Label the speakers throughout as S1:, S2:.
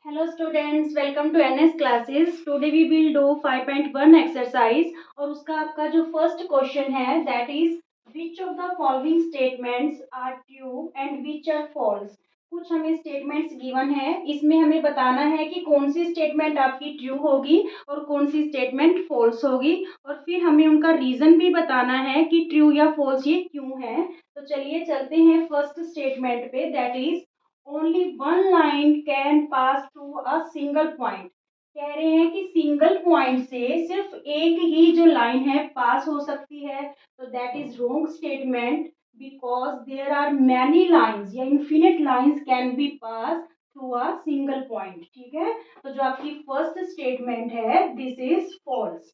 S1: Hello students, welcome to NS classes. Today we will do 5.1 exercise और उसका आपका जो फर्स्ट क्वेश्चन है that is which of the following statements are true and which are false. कुछ हमें statements given है, इसमें हमें बताना है कि कौन सी स्टेटमेंट आपकी ट्रू होगी और कौन सी स्टेटमेंट फॉल्स होगी और फिर हमें उनका रीजन भी बताना है कि ट्रू या फॉल्स ये क्यों है। तो चलिए चलते हैं फर्स्ट स्टेटमेंट पे that is only one line can pass through a single point. कह रहे हैं कि सिंगल पॉइंट से सिर्फ एक ही जो लाइन है पास हो सकती है। तो that is wrong statement because there are many lines या infinite lines can be pass through a single point. ठीक है, तो जो आपकी फर्स्ट स्टेटमेंट है this is false.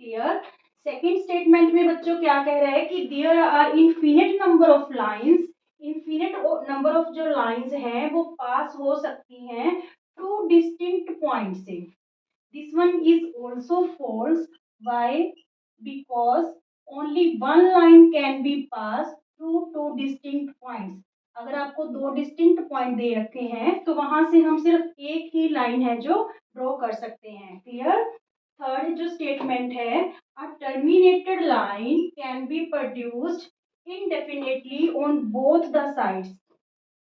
S1: Clear. Second statement में बच्चों क्या कह रहा है कि there are infinite number of lines, infinite number of जो लाइंस हैं वो पास हो सकती हैं टू डिस्टिंक्ट पॉइंट से। This one is also false. Why? Because only one line can be pass through to distinct points. अगर आपको दो डिस्टिंक्ट पॉइंट दे रखे हैं तो वहां से हम सिर्फ एक ही लाइन है जो ड्रॉ कर सकते हैं। क्लियर। थर्ड जो स्टेटमेंट है a terminated line can be produced indefinitely on both the sides.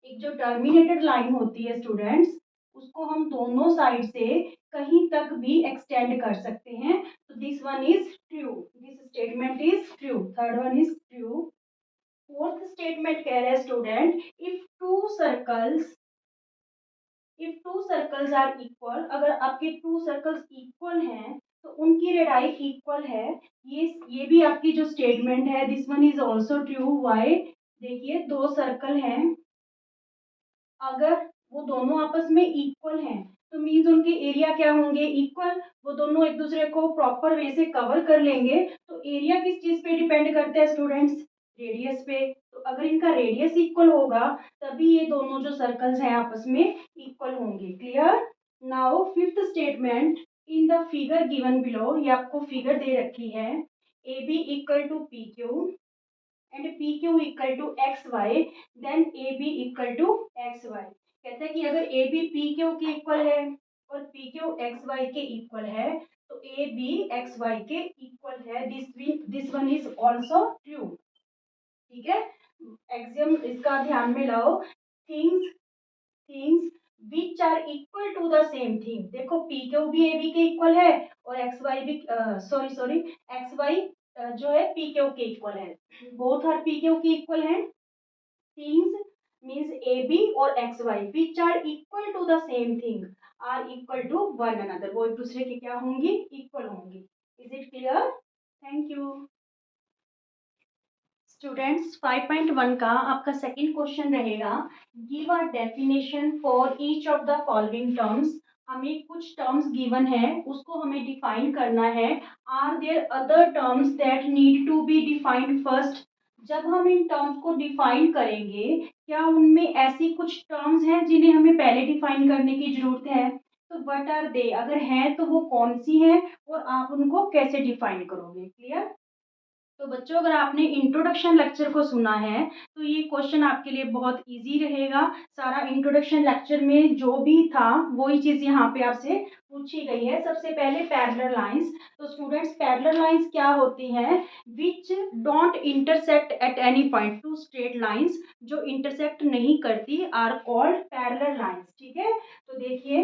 S1: एक जो टर्मिनेटेड लाइन होती है स्टूडेंट्स, उसको हम दोनों साइड से कहीं तक भी एक्सटेंड कर सकते हैं। तो this one is true, this statement is true, third one is true. Fourth statement कह रहे हैं student if two circles are equal, अगर आपके टू सर्कल्स इक्वल हैं तो उनकी रेडियाई इक्वल है। ये भी आपकी जो स्टेटमेंट है this one is also true. Why? देखिए दो सर्कल हैं, अगर वो दोनों आपस में इक्वल हैं तो मीन्स उनके एरिया क्या होंगे? इक्वल। वो दोनों एक दूसरे को प्रॉपर वे से कवर कर लेंगे। तो एरिया किस चीज पे डिपेंड करता है स्टूडेंट्स? रेडियस पे। तो अगर इनका रेडियस इक्वल होगा तभी ये दोनों जो सर्कल्स हैं आपस में इक्वल होंगे। Clear. Now fifth statement in the figure given below, ये आपको फिगर दे रखी है A B equal to P Q and P Q equal to X Y then A B equal to X Y. कहते हैं कि अगर ए बी पी क्यू के इक्वल है और पी क्यू एक्स वाई के इक्वल है तो ए बी एक्स वाई के इक्वल है। This one is also true. ठीक है, एक्सियम इसका ध्यान में लाओ। Things things which are equal to the same thing. देखो पी क्यू भी ए बी के इक्वल है और एक्स वाई भी सॉरी एक्स वाई जो है पी क्यू के इक्वल है। बोथ आर पी क्यू के इक्वल है। थिंग्स मीन्स ए बी और X Y which are equal to the same thing are equal to one another. वो एक दूसरे के क्या होंगी? इक्वल होंगी। Is it clear? Thank you students. 5.1 का आपका सेकंड क्वेश्चन रहेगा give a definition for each of the following terms. हमें कुछ टर्म्स गिवन है उसको हमें डिफाइन करना है। Are there other terms that need to be defined first. जब हम इन टर्म्स को डिफाइन करेंगे क्या उनमें ऐसी कुछ टर्म्स हैं जिन्हें हमें पहले डिफाइन करने की जरूरत है? तो व्हाट आर दे? अगर हैं तो वो कौन सी हैं और आप उनको कैसे डिफाइन करोगे? क्लियर। तो बच्चों अगर आपने इंट्रोडक्शन लेक्चर को सुना है तो ये क्वेश्चन आपके लिए बहुत इजी रहेगा। सारा इंट्रोडक्शन लेक्चर में जो भी था वही चीज यहाँ पे आपसे पूछी गई है। सबसे पहले पैरेलल लाइंस। तो स्टूडेंट्स पैरेलल लाइंस क्या होती हैं? Which don't intersect at any point. Two straight lines जो इंटरसेक्ट नहीं करती आर कॉल्ड पैरेलल लाइंस। ठीक है, तो देखिए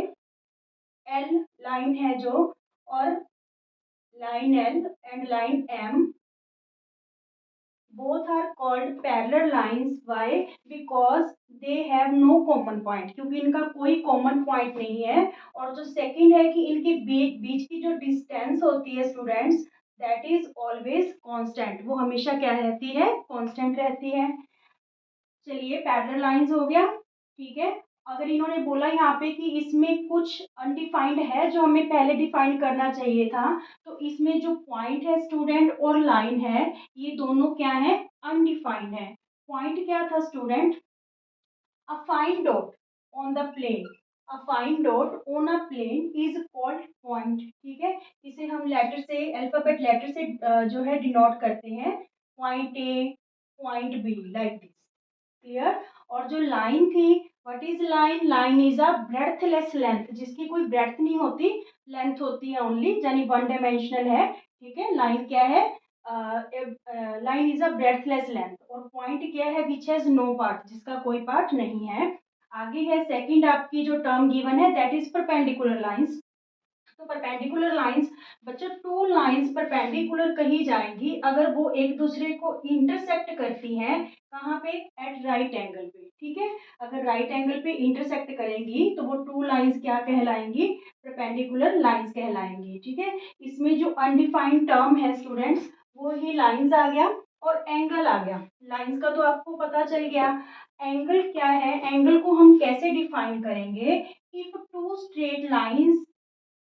S1: एल लाइन है जो और line L and line M both are called parallel lines. Why? Because they have no common point, क्योंकि इनका कोई common point नहीं है। और जो second है कि इनके बीच की जो distance होती है students that is always constant। वो हमेशा क्या रहती है? constant रहती है। चलिए पैरेलल लाइंस हो गया। ठीक है, अगर इन्होंने बोला यहाँ पे कि इसमें कुछ अनडिफाइंड है जो हमें पहले डिफाइन करना चाहिए था, तो इसमें जो पॉइंट है स्टूडेंट और लाइन है ये दोनों क्या है? अनडिफाइंड है। पॉइंट क्या था student? A fine dot on the plane. A fine dot on a plane is called point. ठीक है, इसे हम लेटर से अल्फाबेट लेटर से जो है डिनोट करते हैं। Point A, point B, like this. Clear. और जो लाइन थी what is line? Line is a breadthless length, जिसकी कोई ब्रेडथ नहीं होती, लेंथ होती है ओनली, यानी वन डायमेंशनल है। ठीक है, लाइन क्या है? Line is a breadthless length. और पॉइंट क्या है? विच हैज नो पार्ट, जिसका कोई पार्ट नहीं है। आगे है सेकंड आपकी जो टर्म गिवन है, दैट इज परपेंडिकुलर लाइंस। तो परपेंडिकुलर लाइंस, बच्चों टू लाइंस परपेंडिकुलर कही जाएंगी अगर वो एक दूसरे को इंटरसेक्ट करती हैं। कहाँ पे? एट राइट एंगल पे। ठीक है, अगर राइट एंगल पे इंटरसेक्ट करेंगी तो वो टू लाइंस क्या कहलाएंगी? Perpendicular lines कहलाएंगी। ठीक है, इसमें जो अनडिफाइंड टर्म है स्टूडेंट्स, वो ही लाइंस आ गया और एंगल आ गया। लाइंस का तो आपको पता चल गया। एंगल क्या है? एंगल को हम कैसे डिफाइन करेंगे? If two straight lines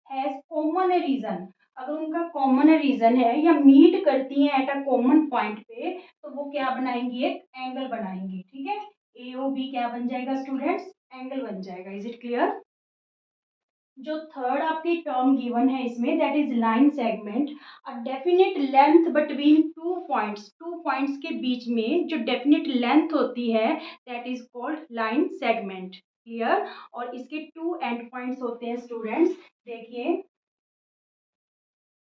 S1: has common region, अगर उनका कॉमन रीजन है या मीट करती हैं एट अ कॉमन पॉइंट पे, तो वो क्या बनाएंगी? एक एंगल बनाएंगी। ठीक है, ए ओ बी क्या बन जाएगा स्टूडेंट्स? एंगल बन जाएगा। Is it clear? जो थर्ड आपकी टर्म गिवन है इसमें, that is line segment, a definite length between two points, two points के बीच में जो डेफिनेट लेंथ होती है, that is called line segment. Clear? और इसके टू एंड पॉइंट्स होते हैं स्टूडेंट्स, देखिए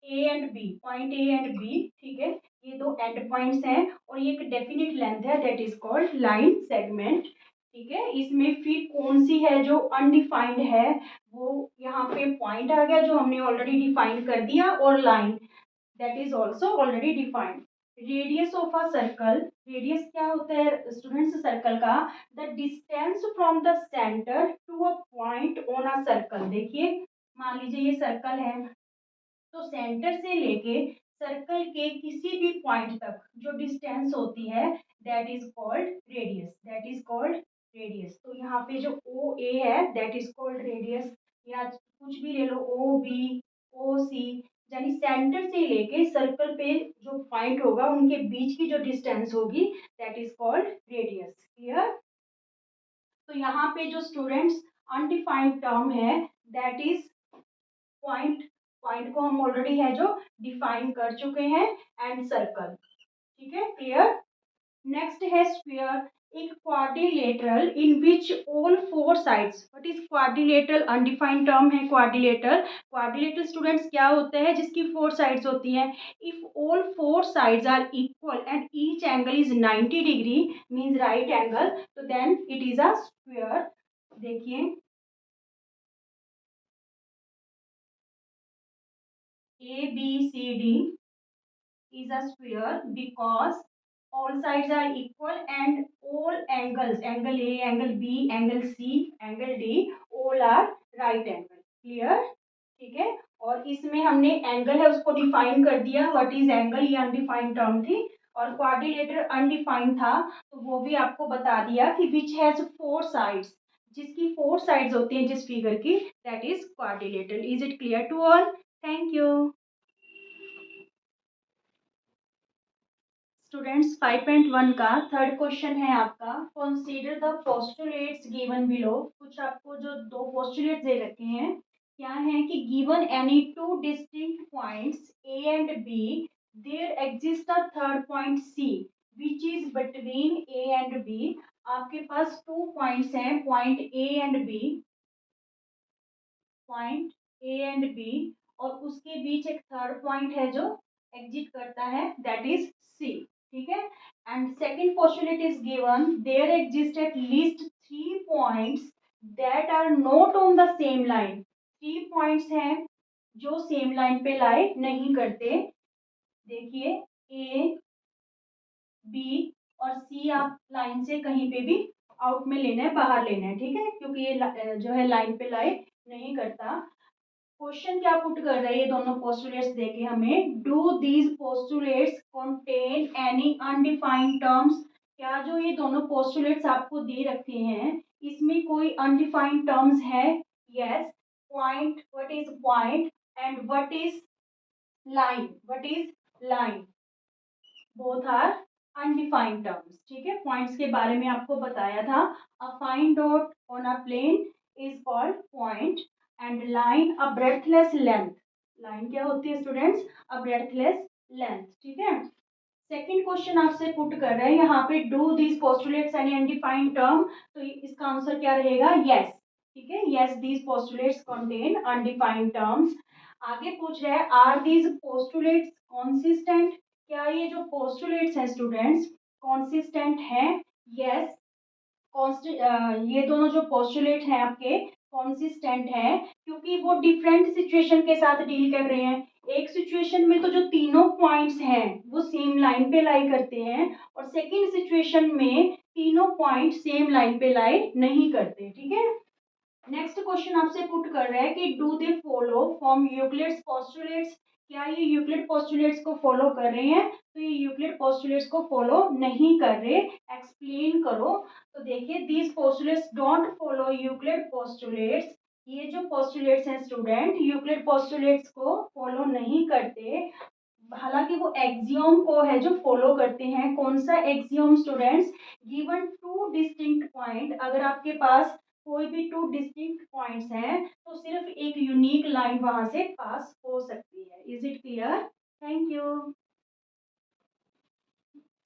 S1: A and B, point A and B. ठीक है, ये दो एंड पॉइंट्स हैं और ये एक डेफिनेट लेंथ है, that is called line segment. ठीक है, इसमें फिर कौन सी है जो अनडिफाइंड है? वो यहाँ पे पॉइंट आ गया जो हमने ऑलरेडी डिफाइन कर दिया, और line that is also already defined. Radius of a circle, radius क्या होता है स्टूडेंट्स सर्कल का? The distance from the centre to a point on a circle. देखिए, मान लीजिए ये सर्कल है, तो सेंटर से लेके सर्कल के किसी भी पॉइंट तक जो डिस्टेंस होती है, that is called radius, that is called radius. तो यहाँ पे जो ओ ए है, दैट इज कॉल्ड रेडियस, या कुछ भी ले लो, ओ बी, ओ सी, यानी सेंटर से लेके सर्कल पे जो पॉइंट होगा उनके बीच की जो डिस्टेंस होगी, that is called radius. Clear? तो यहाँ पे जो स्टूडेंट्स अनडिफाइंड टर्म है, दैट इज पॉइंट, पॉइंट को हम ऑलरेडी है जो डिफाइन कर चुके हैं, एंड सर्कल। ठीक है, क्लियर? नेक्स्ट है स्फीयर, एक quadrilateral in which all four sides. What is quadrilateral? Undefined term है क्वाड्रिलेटरल। क्वाड्रिलेटरल स्टूडेंट्स क्या होता है? जिसकी फोर साइड्स होती हैं। If all four sides are equal and each angle is 90 degree, means right angle, तो then it is a sphere. देखिए, A B C D is a sphere because all sides are equal and all angles, angle A, angle B, angle C, angle D, all are right angle. Clear? ठीक है, और इसमें हमने angle है उसको define कर दिया, व्हाट इज एंगल, ये अनडिफाइंड टर्म थी। और क्वाड्रिलेटर अनडिफाइंड था, तो वो भी आपको बता दिया कि विच हैज फोर साइड्स, जिसकी फोर साइड्स होती हैं जिस फिगर की, that is quadrilateral. Is it clear to all? Thank you students. 5.1 का थर्ड क्वेश्चन है आपका, consider the postulates given below. कुछ आपको जो दो पोस्टुलेट्स दे रखे हैं, क्या है कि given any two distinct points A and B, there exist a third point C which is between A and B. आपके पास टू पॉइंट्स हैं, point A and B, point A and B, और उसके बीच एक थर्ड पॉइंट है जो exit करता है, दैट इज सी। ठीक है, and second postulate is given, there exist at least three points that are not on the same line. Three points हैं जो सेम लाइन पे लाई नहीं करते। देखिए, ए बी और सी आप लाइन से कहीं पे भी आउट में लेना है, बाहर लेना है। ठीक है, क्योंकि ये जो है लाइन पे लाई नहीं करता। क्वेश्चन क्या पुट कर रहा है, ये दोनों पोस्टुलेट्स देके हमें, do these postulates contain any undefined terms. क्या जो ये दोनों पोस्टुलेट्स आपको दे रखे हैं, इसमें कोई अनडिफाइंड टर्म्स है? Yes. Point, what is point, and what is line, what is line, both are undefined terms. ठीक है, पॉइंट्स के बारे में आपको बताया था। A fine dot on a plane is called point, and line a breathless length. Line क्या होती है स्टूडेंट्स? अ ब्रेथलेस लेंथ। ठीक है, सेकंड क्वेश्चन आपसे पुट कर रहे हैं यहाँ पे, do this postulates any undefined term, तो इसका आंसर क्या रहेगा, यस। ठीक है, yes this postulates contain undefined terms. आगे पूछ रहे हैं, आर दीज पोस्टुलेट्स कॉन्सिस्टेंट, क्या ये जो पोस्टुलेट्स हैं स्टूडेंट्स कॉन्सिस्टेंट हैं, यस। ये दोनों जो पोस्टुलेट हैं आपके कॉन्सिस्टेंट हैं, क्योंकि वो डिफरेंट सिचुएशन के साथ डील कर रहे हैं। एक सिचुएशन में तो जो तीनों पॉइंट्स हैं वो सेम लाइन पे लाई करते हैं, और सेकंड सिचुएशन में तीनों पॉइंट सेम लाइन पे लाई नहीं करते। ठीक है, नेक्स्ट क्वेश्चन आपसे पुट कर रहा है कि do they follow from Euclid's postulates, क्या ये यूक्लिड पोस्टुलेट्स को फॉलो कर रहे हैं, तो ये यूक्लिड पोस्टुलेट्स को फॉलो नहीं कर रहे, एक्सप्लेन करो। तो देखिए, these postulates don't follow Euclid postulates, ये जो पोस्टुलेट्स हैं स्टूडेंट यूक्लिड पोस्टुलेट्स को फॉलो नहीं करते, हालांकि वो एक्सियोम को है जो फॉलो करते हैं। कौन सा axiom students, given to distinct point, अगर आपके पास कोई भी टू डिस्टिंक्ट पॉइंट्स हैं तो सिर्फ एक यूनिक लाइन वहां से पास हो सकती है। Is it clear? Thank you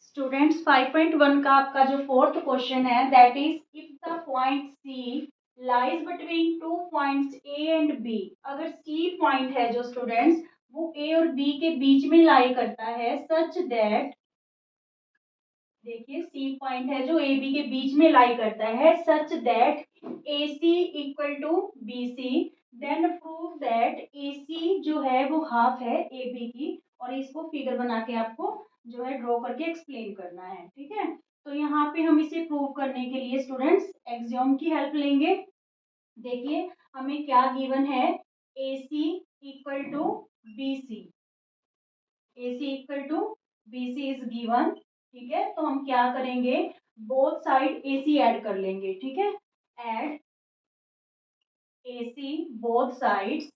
S1: students. 5.1 का आपका जो फोर्थ क्वेश्चन है, that is if the point C lies between two points A and B, अगर सी पॉइंट है जो स्टूडेंट्स वो ए और बी के बीच में लाई करता है, सच दैट, देखिए सी पॉइंट है जो ए बी के बीच में लाई करता है, such that A C equal to B C, then prove that A C जो है वो हाफ है ए बी की, और इसको फिगर बना के आपको जो है ड्रॉ करके एक्सप्लेन करना है। ठीक है, तो यहाँ पे हम इसे प्रूव करने के लिए स्टूडेंट्स एक्सियोम की हेल्प लेंगे। देखिए हमें क्या गिवन है, A C equal to B C, A C equal to B C is given. ठीक है, तो हम क्या करेंगे, both side A C add कर लेंगे। ठीक है, add A C both sides,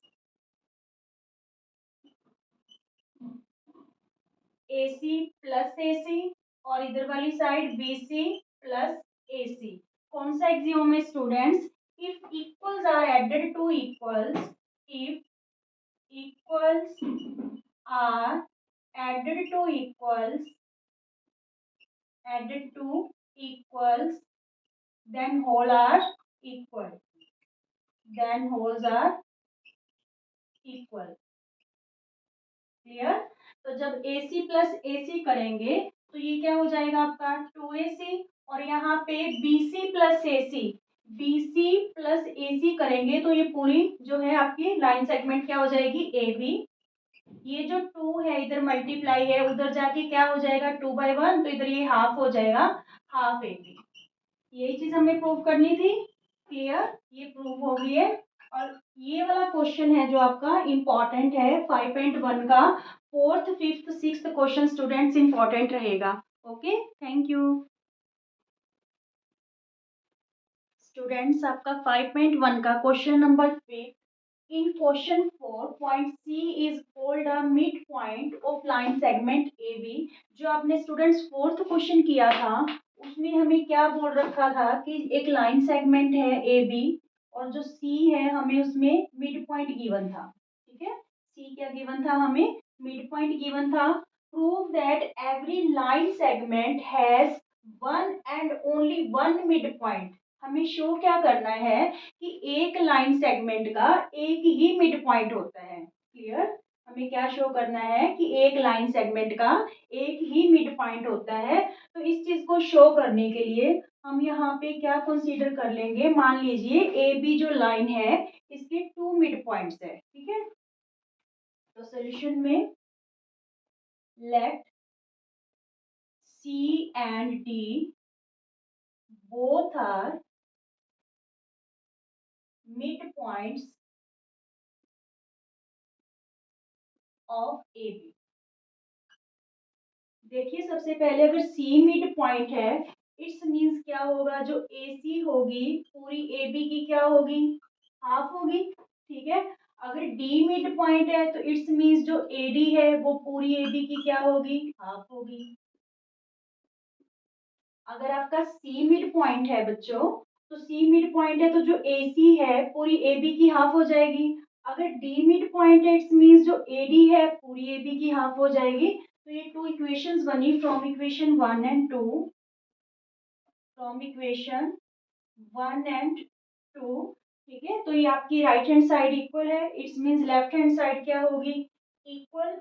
S1: A C plus A C, और इधर वाली side B C plus A C. कौन सा एक्सियोम है students, if equals are added to equals, if equals are added to equals, added to equals, then whole are equal, then wholes are equal। Clear? तो जब AC plus AC करेंगे तो ये क्या हो जाएगा आपका 2AC, और यहाँ पे BC plus AC, BC plus AC करेंगे तो ये पूरी जो है आपकी लाइन सेगमेंट क्या हो जाएगी, AB। ये जो 2 है इधर मल्टीप्लाई है, उधर जाके क्या हो जाएगा 2/1, तो इधर ये हाफ हो जाएगा, हाफ AB। यही चीज हमें प्रूव करनी थी। क्लियर? ये प्रूव हो गई है। और ये वाला क्वेश्चन है जो आपका इम्पोर्टेंट है 5.1 का, fourth fifth sixth question students important रहेगा। Okay, thank you students. आपका 5.1 का question number 5, in question 4 point C is called a midpoint of line segment AB। जो आपने स्टूडेंट्स फोर्थ क्वेश्चन किया था उसमें हमें क्या बोल रखा था कि एक लाइन सेगमेंट है AB, और जो C है हमें उसमें मिड पॉइंट गिवन था। ठीक है, C क्या गिवन था, हमें मिड पॉइंट गिवन था। Prove that every line segment has one and only one mid point. हमें शो क्या करना है कि एक लाइन सेगमेंट का एक ही मिड पॉइंट होता है। क्लियर? हमें क्या शो करना है कि एक लाइन सेगमेंट का एक ही मिड पॉइंट होता है। तो इस चीज को शो करने के लिए हम यहाँ पे क्या कंसीडर कर लेंगे, मान लीजिए ए बी जो लाइन है इसके 2 मिड पॉइंट्स है। ठीक है, तो सोल्यूशन में let C and D both are mid points of A B. देखिए सबसे पहले अगर सी मिड पॉइंट है, इट्स मींस क्या होगा, जो ए सी होगी पूरी ए बी की क्या होगी, हाफ होगी। ठीक है, अगर डी मिड पॉइंट है तो इट्स मींस जो ए डी है वो पूरी ए बी की क्या होगी, हाफ होगी। अगर आपका सी मिड पॉइंट है बच्चों, तो सी मिड पॉइंट है तो जो ए सी है पूरी ए बी की हाफ हो जाएगी। अगर डी मिड पॉइंट है इट्स मींस जो ए डी है पूरी ए बी की हाफ हो जाएगी। तो ये टू इक्वेशंस बनी from equation 1 and 2, from equation 1 and 2। ठीक है, तो ये आपकी राइट हैंड साइड इक्वल है, it's means left hand side क्या होगी, इक्वल।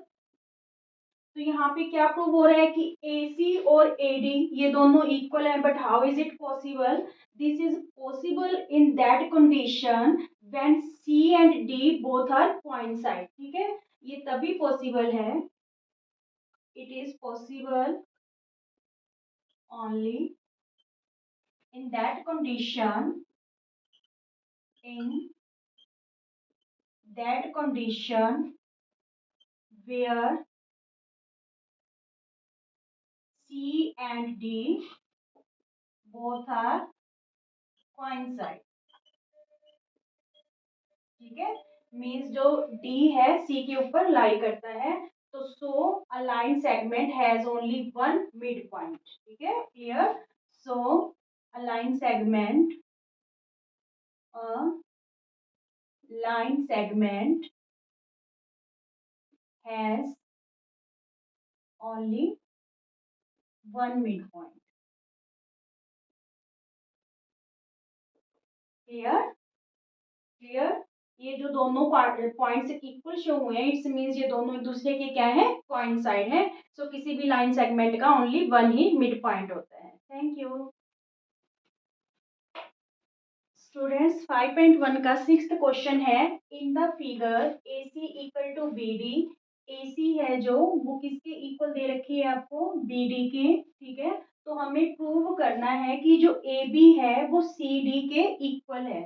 S1: तो यहाँ पे क्या प्रूव हो रहा है कि AC और AD ये दोनों इक्वल है, but how is it possible, this is possible in that condition when C and D both are coincide. ठीक है, ये तभी पॉसिबल है, it is possible only in that condition, in that condition where C and D both are coincide। ठीक है, means जो D है C के ऊपर लाई करता है, तो so a line segment has only one mid point. ठीक है, clear. So a line segment, a line segment has only one midpoint। Clear, clear. ये जो दोनों पॉइंट्स इक्वल शो हुए हैं, इट्स मींस ये दोनों एक दूसरे के क्या है, कोइंसाइड है। सो किसी भी लाइन सेगमेंट का ओनली वन ही मिड पॉइंट होता है। Thank you students. 5.1 का सिक्स्थ क्वेश्चन है, in the figure AC equal to BD। AC है जो, वो किसके इक्वल दे रखी है आपको, BD के। ठीक है, तो हमें प्रूव करना है कि जो AB है वो CD के इक्वल है।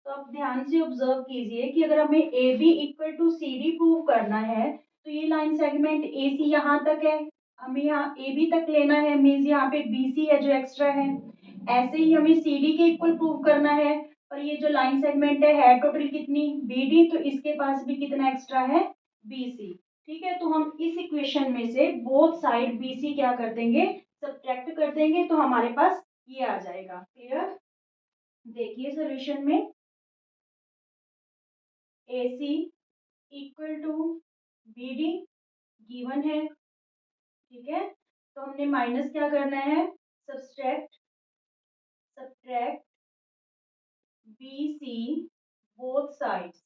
S1: तो आप ध्यान से ऑब्जर्व कीजिए कि अगर हमें AB equal to CD prove करना है, तो ये लाइन सेगमेंट AC यहाँ तक है, हमें यहाँ AB तक लेना है, मीन्स यहाँ पे BC है जो एक्स्ट्रा है। ऐसे ही हमें CD के इक्वल प्रूव करना है, और ये जो लाइन सेगमेंट है टोटल कितनी, BD, तो इसके पास भी कितना एक्स्ट्रा है, BC। ठीक है, तो हम इस इक्वेशन में से बोथ साइड BC क्या कर देंगे, सब्ट्रैक्ट कर देंगे, तो हमारे पास ये आ जाएगा। क्लियर, देखिए सॉल्यूशन में AC equal to BD given है। ठीक है, तो हमने माइनस क्या करना है, subtract, subtract BC both sides,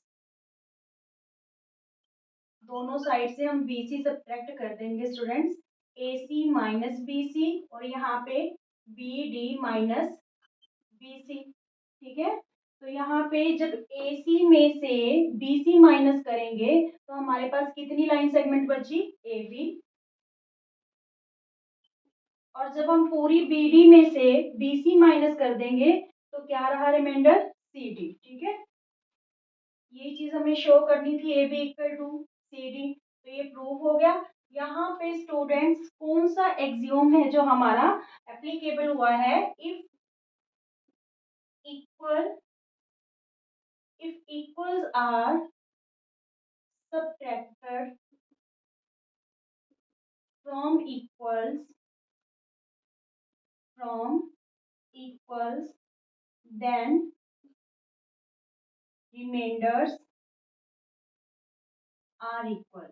S1: दोनों साइड से हम BC सब्ट्रैक्ट कर देंगे स्टूडेंट्स। AC माइनस BC और यहाँ पे BD माइनस BC। ठीक है, तो यहाँ पे जब AC में से BC माइनस करेंगे, तो हमारे पास कितनी लाइन सेगमेंट बची, AB। और जब हम पूरी BD में से BC माइनस कर देंगे, तो क्या रहा रिमाइंडर, CD। ठीक है, ये चीज हमें शो करनी थी, AB इक्वल टू CD, तो ये प्रूव हो गया। यहाँ पे स्टूडेंट्स कौन सा एक्सियोम है जो हमारा एप्लीकेबल हुआ है, equal if equals are subtracted from equals then remainders are equal।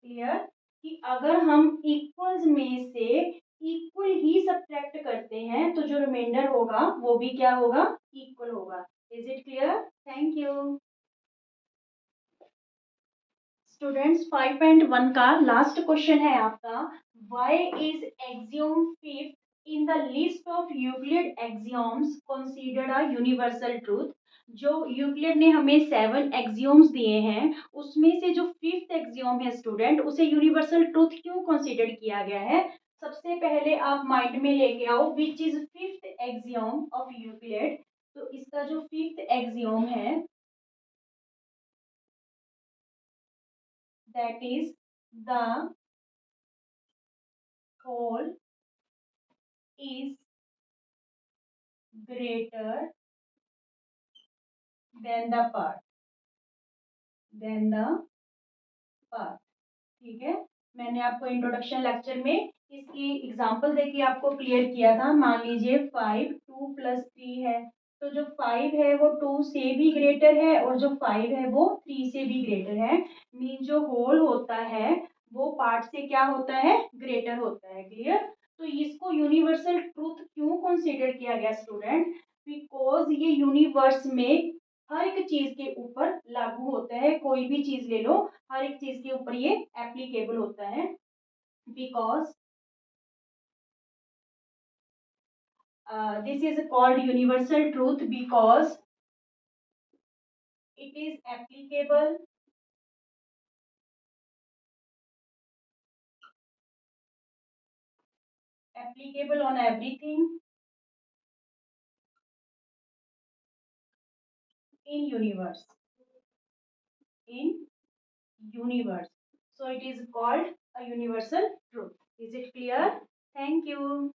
S1: Clear, कि अगर हम इक्वल्स में से इक्वल ही सब्ट्रैक्ट करते हैं, तो जो रिमाइंडर होगा वो भी क्या होगा, इक्वल होगा। Is it clear, thank you students. 5.1 का लास्ट क्वेश्चन है आपका, why is axiom fifth in the list of Euclid axioms considered a universal truth. जो यूक्लिड ने हमें 7 एक्सियोम्स दिए हैं, उसमें से जो फिफ्थ एक्सियोम है स्टूडेंट, उसे यूनिवर्सल ट्रूथ क्यों कंसीडर किया गया है। सबसे पहले आप माइंड में लेके आओ which is fifth axiom of Euclid. तो इसका जो फिफ्थ एक्सियोम है, that is the whole is greater than the part, than the part। ठीक है, मैंने आपको इंट्रोडक्शन लेक्चर में इसकी एग्जांपल देके आपको क्लियर किया था। मान लीजिए 5 2 + 3 है, तो जो 5 है वो 2 से भी ग्रेटर है और जो 5 है वो 3 से भी ग्रेटर है। मीन जो होल होता है वो पार्ट से क्या होता है, ग्रेटर होता है। क्लियर। तो इसको यूनिवर्सल ट्रूथ क्यों कंसीडर किया गया स्टूडेंट, बिकॉज ये यूनिवर्स में हर एक चीज के ऊपर लागू होता है। कोई भी चीज ले लो, हर एक चीज के ऊपर ये एप्लीकेबल होता है। Because this is called universal truth because it is applicable on everything in universe. So it is called a universal truth. Is it clear? Thank you.